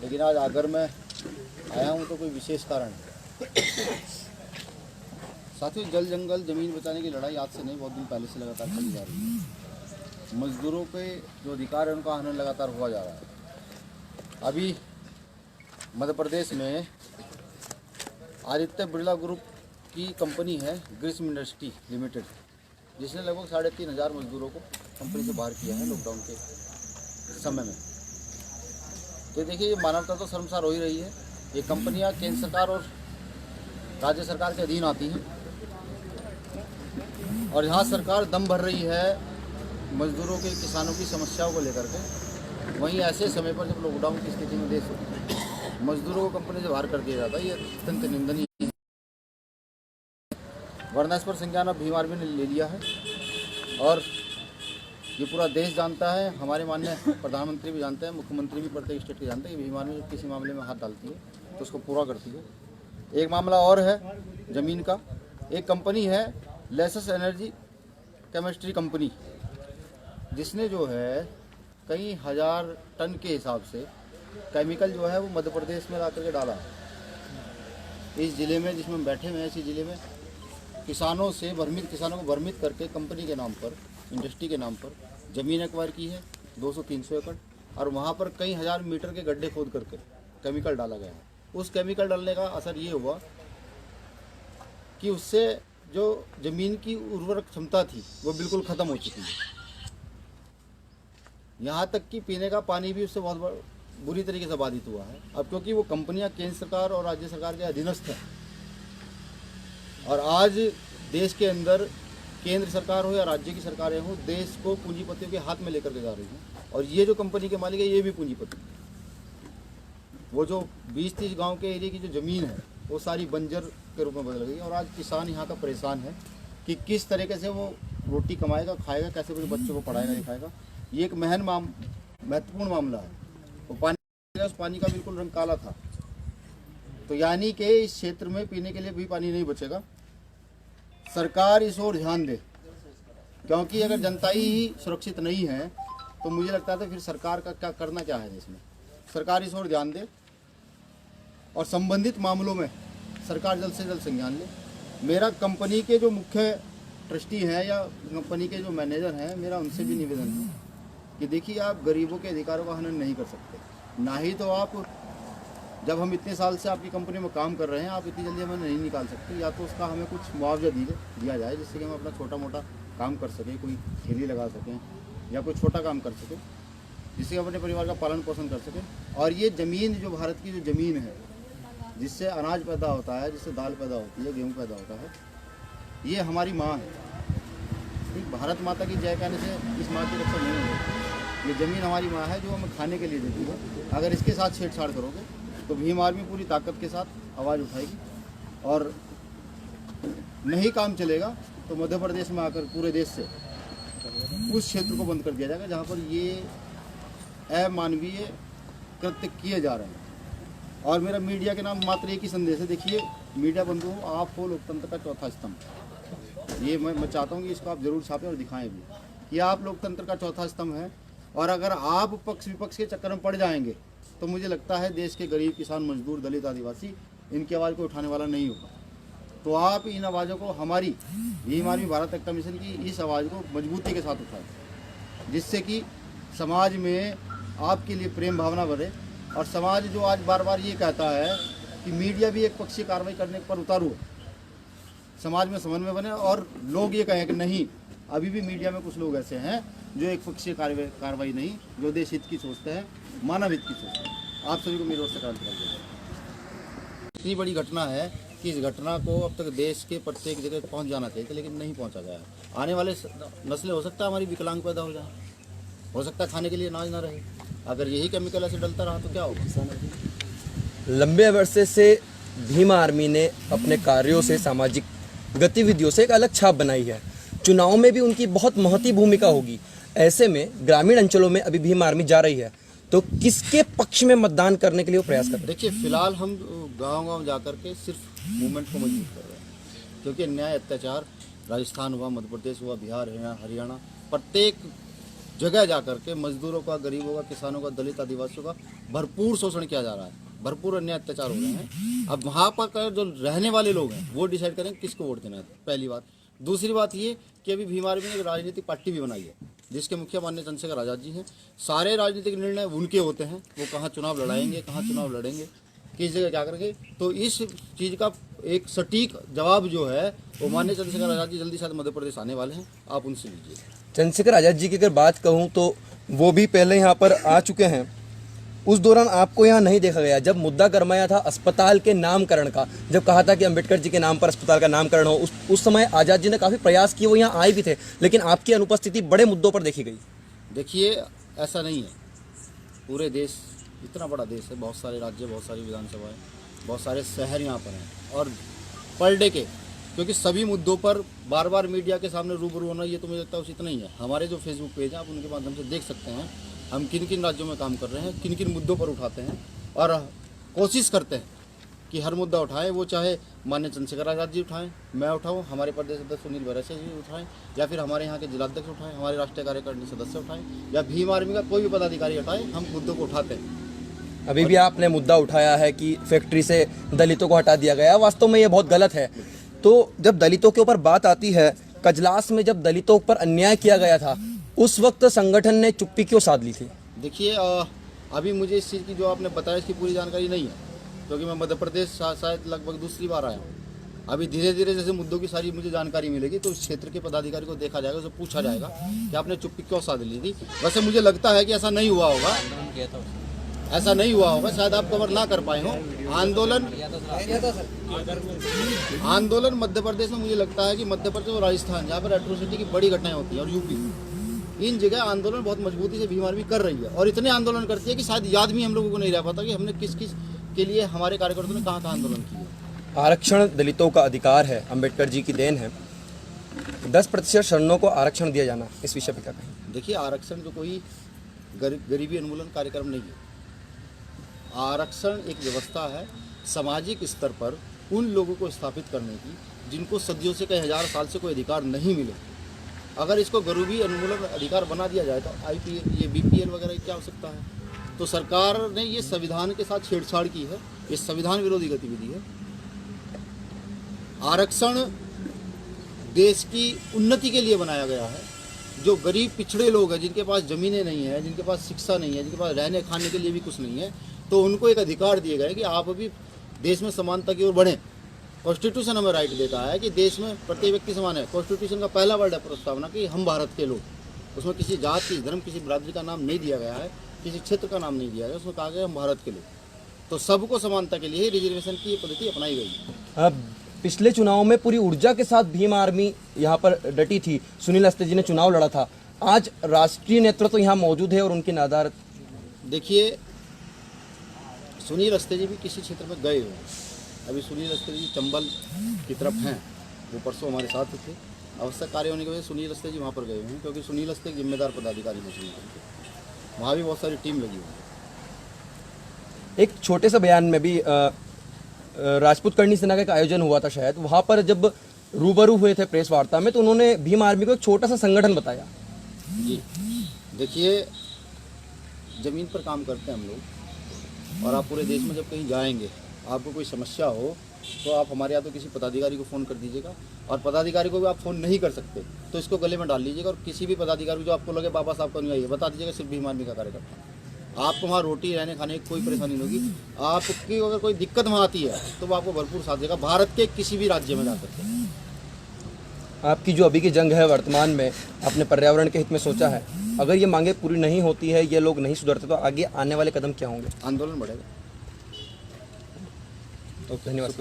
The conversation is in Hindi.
लेकिन आज अगर मैं आया हूँ तो कोई विशेष कारण है। साथियों, जल जंगल ज़मीन बचाने की लड़ाई आज से नहीं, बहुत दिन पहले से लगातार चली जा रही है। मजदूरों के जो अधिकार है उनका हनन लगातार हुआ जा रहा है। अभी मध्य प्रदेश में आदित्य बिरला ग्रुप की कंपनी है ग्रिस्म इंडस्ट्री लिमिटेड, जिसने लगभग 3,500 मजदूरों को कंपनी से बाहर किया है लॉकडाउन के समय में। तो देखिए, ये मानवता तो शर्मसार हो ही रही है। ये कंपनियां केंद्र सरकार और राज्य सरकार के अधीन आती हैं और यहाँ सरकार दम भर रही है मजदूरों के, किसानों की समस्याओं को लेकर के। वहीं ऐसे समय पर जब लॉकडाउन की स्थिति में देश मजदूरों को कंपनी से बाहर कर दिया जाता है, ये अत्यंत निंदनीय है। वरना इस पर संज्ञान अब भीम आर्मी ने ले लिया है और ये पूरा देश जानता है, हमारे माननीय प्रधानमंत्री भी जानते हैं, मुख्यमंत्री भी प्रत्येक स्टेट के जानते हैं कि भीम आर्मी जब किसी मामले में हाथ डालती है तो उसको पूरा करती है। एक मामला और है ज़मीन का। एक कंपनी है लेसस एनर्जी केमिस्ट्री कंपनी, जिसने जो है कई हज़ार टन के हिसाब से केमिकल जो है वो मध्य प्रदेश में ला करके डाला। इस ज़िले में जिसमें हम बैठे हुए हैं, इसी ज़िले में किसानों को भ्रमित करके कंपनी के नाम पर, इंडस्ट्री के नाम पर ज़मीन एक्वायर की है 200-300 एकड़, और वहाँ पर कई हज़ार मीटर के गड्ढे खोद करके केमिकल डाला गया है। उस केमिकल डालने का असर ये हुआ कि उससे जो ज़मीन की उर्वरक क्षमता थी वो बिल्कुल ख़त्म हो चुकी है। यहाँ तक कि पीने का पानी भी उससे बहुत बुरी तरीके से बाधित हुआ है। अब क्योंकि वो कंपनियाँ केंद्र सरकार और राज्य सरकार के अधीनस्थ हैं और आज देश के अंदर केंद्र सरकार हो या राज्य की सरकारें हो, देश को पूंजीपतियों के हाथ में लेकर के जा रही हैं। और ये जो कंपनी के मालिक है ये भी पूंजीपति। वो जो 20-30 गांव के एरिया की जो ज़मीन है वो सारी बंजर के रूप में बदल गई और आज किसान यहाँ का परेशान है कि किस तरीके से वो रोटी कमाएगा, खाएगा, कैसे अपने बच्चों को पढ़ाएगा लिखाएगा। ये एक महत्वपूर्ण मामला है। वो पानी, उस पानी का बिल्कुल रंग काला था। तो यानी कि इस क्षेत्र में पीने के लिए भी पानी नहीं बचेगा। सरकार इस ओर ध्यान दे, क्योंकि अगर जनता ही सुरक्षित नहीं है तो मुझे लगता है तो फिर सरकार का क्या करना क्या है देश में। सरकार इस ओर ध्यान दे और संबंधित मामलों में सरकार जल्द से जल्द संज्ञान ले। मेरा कंपनी के जो मुख्य ट्रस्टी हैं या कंपनी के जो मैनेजर हैं, मेरा उनसे भी निवेदन है कि देखिए, आप गरीबों के अधिकारों का हनन नहीं कर सकते। ना ही तो आप, जब हम इतने साल से आपकी कंपनी में काम कर रहे हैं, आप इतनी जल्दी हमें नहीं निकाल सकते। या तो उसका हमें कुछ मुआवजा दिया जाए जिससे कि हम अपना छोटा मोटा काम कर सकें, कोई ठेली लगा सकें या कोई छोटा काम कर सकें, जिससे अपने परिवार का पालन पोषण कर सकें। और ये ज़मीन, जो भारत की जो ज़मीन है जिससे अनाज पैदा होता है, जिससे दाल पैदा होती है, गेहूँ पैदा होता है, ये हमारी माँ है। ठीक, भारत माता की जय कहने से इस माँ की रक्षा नहीं होगी। ये ज़मीन हमारी माँ है जो हमें खाने के लिए देती है। अगर इसके साथ छेड़छाड़ करोगे तो भीम आर्मी पूरी ताकत के साथ आवाज़ उठाएगी और नहीं काम चलेगा तो मध्य प्रदेश में आकर पूरे देश से उस क्षेत्र को बंद कर दिया जाएगा जहाँ पर ये अमानवीय कृत्य किए जा रहे हैं। और मेरा मीडिया के नाम मात्र एक ही संदेश है। देखिए मीडिया बंधुओं, आप हो लोकतंत्र का चौथा स्तंभ। ये मैं चाहता हूँ कि इसको आप ज़रूर छापें और दिखाएं भी कि आप लोकतंत्र का चौथा स्तंभ है। और अगर आप पक्ष विपक्ष के चक्कर में पड़ जाएंगे तो मुझे लगता है देश के गरीब, किसान, मजदूर, दलित, आदिवासी इनकी आवाज़ को उठाने वाला नहीं होगा। तो आप इन आवाज़ों को, हमारी भीम आर्मी भारत एकता मिशन की इस आवाज़ को मजबूती के साथ उठाएं, जिससे कि समाज में आपके लिए प्रेम भावना बढ़े। और समाज जो आज बार बार ये कहता है कि मीडिया भी एक पक्षीय कार्रवाई करने पर उतारू, समाज में समन्वय बने और लोग ये कहें कि नहीं, अभी भी मीडिया में कुछ लोग ऐसे हैं जो एक पक्षीय कार्रवाई नहीं, जो देश हित की सोचते हैं, मानव हित की सोचते हैं। आप सभी को मेरी ओर से क्रांति कर दें। इतनी बड़ी घटना है कि इस घटना को अब तक देश के प्रत्येक जगह पहुंच जाना चाहिए था, लेकिन नहीं पहुंचा गया है। आने वाले नस्लें हो सकता है हमारी विकलांग पैदा हो जाए, हो सकता है खाने के लिए अनाज ना रहे। अगर यही केमिकल ऐसे डलता रहा तो क्या होगा। लंबे अरसे से भीम आर्मी ने अपने कार्यों से, सामाजिक गतिविधियों से एक अलग छाप बनाई है। चुनाव में भी उनकी बहुत महती भूमिका होगी। ऐसे में ग्रामीण अंचलों में अभी भीम आर्मी जा रही है, तो किसके पक्ष में मतदान करने के लिए वो प्रयास कर रहे हैं? देखिए, फिलहाल हम गांव-गांव जाकर के सिर्फ मूवमेंट को मजबूत कर रहे हैं, क्योंकि अन्याय, अत्याचार राजस्थान हुआ, मध्य प्रदेश हुआ, बिहार, हरियाणा, प्रत्येक जगह जा करके मजदूरों का, गरीबों का, किसानों का, दलित, आदिवासियों का भरपूर शोषण किया जा रहा है, भरपूर अन्याय अत्याचार हो रहे हैं। अब वहाँ पर जो रहने वाले लोग हैं वो डिसाइड करें किसको वोट देना है, पहली बात। दूसरी बात ये कि अभी भीम आर्मी ने एक राजनीतिक पार्टी भी बनाई है जिसके मुखिया माननीय चंद्रशेखर आज़ाद जी हैं। सारे राजनीतिक निर्णय उनके होते हैं, वो कहाँ चुनाव लड़ाएंगे, कहाँ चुनाव लड़ेंगे, किस जगह क्या करेंगे। तो इस चीज़ का एक सटीक जवाब जो है वो माननीय चंद्रशेखर आज़ाद जी जल्दी शायद मध्य प्रदेश आने वाले हैं, आप उनसे लीजिए। चंद्रशेखर आज़ाद जी की अगर बात कहूँ तो वो भी पहले यहाँ पर आ चुके हैं। उस दौरान आपको यहाँ नहीं देखा गया जब मुद्दा गरमाया था अस्पताल के नामकरण का, जब कहा था कि अंबेडकर जी के नाम पर अस्पताल का नामकरण हो। उस समय आज़ाद जी ने काफ़ी प्रयास किए, वो यहाँ आए भी थे, लेकिन आपकी अनुपस्थिति बड़े मुद्दों पर देखी गई। देखिए, ऐसा नहीं है। पूरे देश, इतना बड़ा देश है, बहुत सारे राज्य, बहुत सारी विधानसभाएं, बहुत सारे शहर यहाँ पर हैं, और पर डे के, क्योंकि सभी मुद्दों पर बार बार मीडिया के सामने रूबरू होना, ये तो मुझे लगता है उचित नहीं है। हमारे जो फेसबुक पेज हैं, आप उनके माध्यम से देख सकते हैं हम किन किन राज्यों में काम कर रहे हैं, किन किन मुद्दों पर उठाते हैं, और कोशिश करते हैं कि हर मुद्दा उठाएं। वो चाहे माननीय चंद्रशेखर आज़ाद जी उठाएं, मैं उठाऊं, हमारे प्रदेश अध्यक्ष सुनील बैरसिया जी उठाएं, या फिर हमारे यहाँ के जिलाध्यक्ष उठाएं, हमारे राष्ट्रीय कार्यकारिणी सदस्य उठाएं, या भीम आर्मी का कोई भी पदाधिकारी उठाएं, हम मुद्दों को उठाते हैं। अभी भी आपने मुद्दा उठाया है कि फैक्ट्री से दलितों को हटा दिया गया, वास्तव में ये बहुत गलत है। तो जब दलितों के ऊपर बात आती है, कजलास में जब दलितों पर अन्याय किया गया था, उस वक्त संगठन ने चुप्पी क्यों साध ली थी? देखिए, अभी मुझे इस चीज़ की जो आपने बताया इसकी पूरी जानकारी नहीं है, क्योंकि मैं मध्य प्रदेश शायद लगभग दूसरी बार आया हूँ। अभी धीरे धीरे जैसे मुद्दों की सारी मुझे जानकारी मिलेगी तो उस क्षेत्र के पदाधिकारी को देखा जाएगा, उसे पूछा जाएगा कि आपने चुप्पी क्यों साध ली थी। वैसे मुझे लगता है कि ऐसा नहीं हुआ होगा, ऐसा नहीं हुआ होगा, शायद आप कवर ना कर पाए हो। आंदोलन मध्य प्रदेश में मुझे लगता है कि मध्य प्रदेश और राजस्थान, जहाँ पर एट्रोसिटी की बड़ी घटनाएं होती हैं, और यूपी, इन जगह आंदोलन बहुत मजबूती से भीम आर्मी कर रही है, और इतने आंदोलन करती है कि शायद याद भी हम लोगों को नहीं रह पाता कि हमने किस किस के लिए हमारे कार्यकर्ताओं ने कहाँ कहाँ आंदोलन किया। आरक्षण दलितों का अधिकार है, अंबेडकर जी की देन है। 10% शरणों को आरक्षण दिया जाना, इस विषय पर क्या कहें? देखिए, आरक्षण जो कोई गरीबी उन्मूलन कार्यक्रम नहीं है। आरक्षण एक व्यवस्था है सामाजिक स्तर पर उन लोगों को स्थापित करने की जिनको सदियों से, कई हजार साल से कोई अधिकार नहीं मिले। अगर इसको गरीबी उन्मूलन अधिकार बना दिया जाए तो IPL, ये BPL वगैरह की क्या आवश्यकता है? तो सरकार ने ये संविधान के साथ छेड़छाड़ की है, ये संविधान विरोधी गतिविधि है। आरक्षण देश की उन्नति के लिए बनाया गया है। जो गरीब पिछड़े लोग हैं, जिनके पास ज़मीनें नहीं है, जिनके पास शिक्षा नहीं है, जिनके पास रहने खाने के लिए भी कुछ नहीं है, तो उनको एक अधिकार दिए गए कि आप अभी देश में समानता की ओर बढ़ें। कॉन्स्टिट्यूशन हमें राइट देता है कि देश में प्रत्येक व्यक्ति समान है। कॉन्स्टिट्यूशन का पहला वर्ड है प्रस्तावना कि हम भारत के लोग, उसमें किसी जात, किसी धर्म, किसी बिरादरी का नाम नहीं दिया गया है, किसी क्षेत्र का नाम नहीं दिया गया, उसमें कहा गया हम भारत के लोग। तो सबको समानता के लिए रिजर्वेशन की पद्धति अपनाई गई है। अब पिछले चुनाव में पूरी ऊर्जा के साथ भीम आर्मी यहाँ पर डटी थी, सुनील अस्ते जी ने चुनाव लड़ा था। आज राष्ट्रीय नेतृत्व तो यहाँ मौजूद है और उनकी नादारत। देखिए, सुनील अस्ते जी भी किसी क्षेत्र में गए हुए हैं। अभी सुनील अस्ते जी चंबल की तरफ हैं, वो परसों हमारे साथ थे। आवश्यक कार्य होने की वजह से सुनील अस्ते जी वहाँ पर गए हुए हैं, क्योंकि सुनील अस्ते एक जिम्मेदार पदाधिकारी हैं। वहाँ भी बहुत सारी टीम लगी हुई है। एक छोटे से बयान में भी राजपूत करनी सेना का एक आयोजन हुआ था शायद, वहाँ पर जब रूबरू हुए थे प्रेस वार्ता में, तो उन्होंने भीम आर्मी को एक छोटा सा संगठन बताया। जी, देखिए, ज़मीन पर काम करते हैं हम लोग, और आप पूरे देश में जब कहीं जाएंगे, आपको कोई समस्या हो तो आप हमारे यहाँ तो किसी पदाधिकारी को फ़ोन कर दीजिएगा, और पदाधिकारी को भी आप फ़ोन नहीं कर सकते तो इसको गले में डाल लीजिएगा, और किसी भी पदाधिकारी जो आपको लगे बाबा साहब का नहीं आइए, बता दीजिएगा सिर्फ भीम आर्मी का कार्यकर्ता। आपको वहाँ रोटी रहने खाने की कोई परेशानी नहीं होगी। आपकी अगर कोई दिक्कत वहाँ आती है तो वो आपको भरपूर साथ देगा। भारत के किसी भी राज्य में जा सकते हैं। आपकी जो अभी की जंग है वर्तमान में, आपने पर्यावरण के हित में सोचा है, अगर ये मांगे पूरी नहीं होती है, ये लोग नहीं सुधरते, तो आगे आने वाले कदम क्या होंगे? आंदोलन बढ़ेगा। तो धन्यवाद।